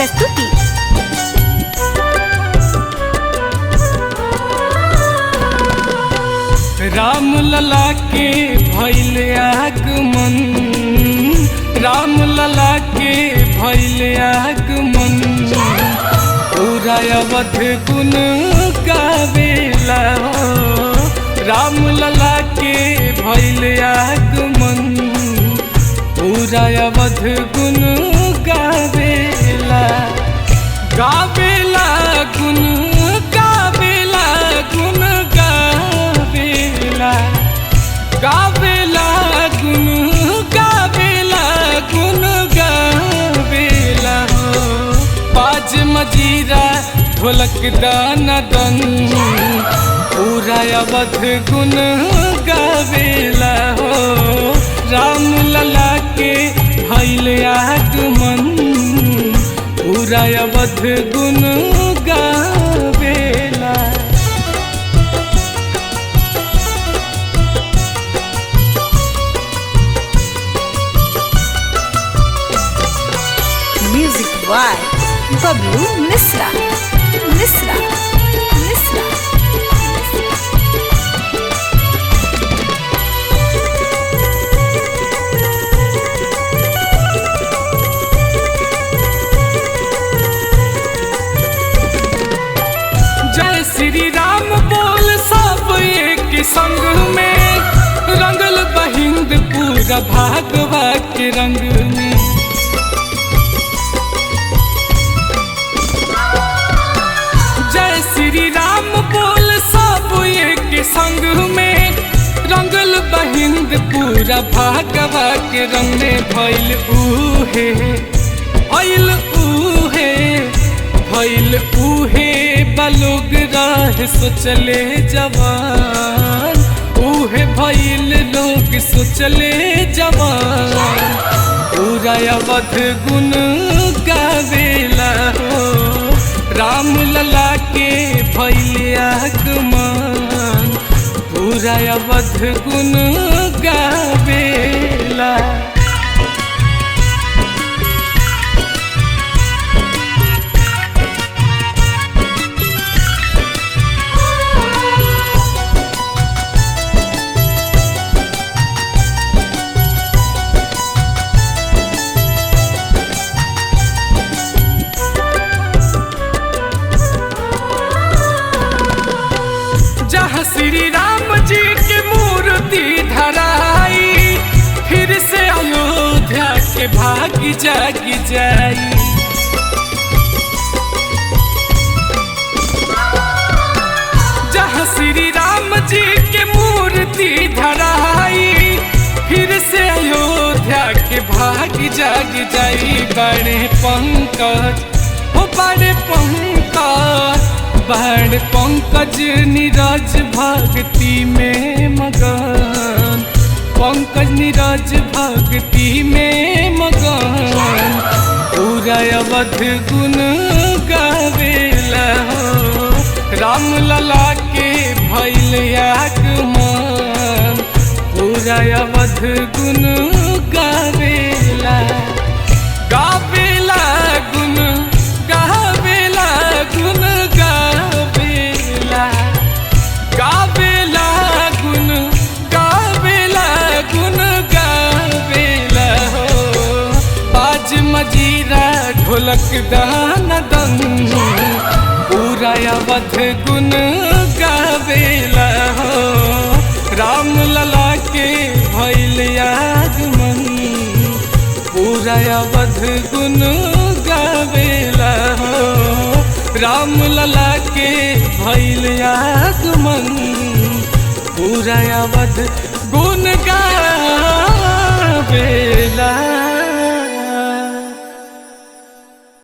प्रस्तुति। राम लला के भइल आगमन, राम लला के भइल आगमन, पूरा अवध गुण गावेला हो। राम लला के भइल आगमन, पूरा अवध गुण गावेला, गावेला गुण गावेला गुण गावेला, गावेला गुण गावेला गुण गावेला हो। बाज मजीरा ढोलक दाना दन, पूरा अवध गुण गावेला हो। राम लला के भइल आगमन, पूरा अवध गुण गावेला। Music by Bablu Mishra. मिश्रा मिश्रा जय श्री राम बोल सब एक संग में, रंगल बहिंद पूरा भागवा के रंग में। जय श्री राम बोल सब एक संग में, रंगल बहिंद पूरा भागवा के रंग में। भइल उहे भइल उहे भइल उहे बलुग राह सोचले जवान, उहे भइल लोग सोचले जवान, पूरा अवध गुण गावेला हो। राम लला के भइल आगमन, पूरा अवध गुण गावेला। जहाँ श्री राम जी की मूर्ति धराई, फिर से अयोध्या के भाग जाग जाई। जहाँ श्री राम जी की मूर्ति धराई, फिर से अयोध्या के भाग जाग जाई। बड़े पंकज हो बड़े पंकज, बड़ पंकज नीरज भक्ति में मगन, पंकज नीरज भक्ति में मगन, पूरा अवध गुण गावेला हो। राम लला के भइल आगमन, पूरा अवध गुण गावेला, गावेला गुण गावेला गुण गावेला, गावेला गुण गावेला गुण गावेला हो। बाज मजीरा ढोलक दाना दन, पूरा अवध गुण गावेला हो। राम लला के भइल आगमन, पूरा अवध गुण गावेला हो। राम लला के भइल आगमन, पूरा अवध गुण गावेला।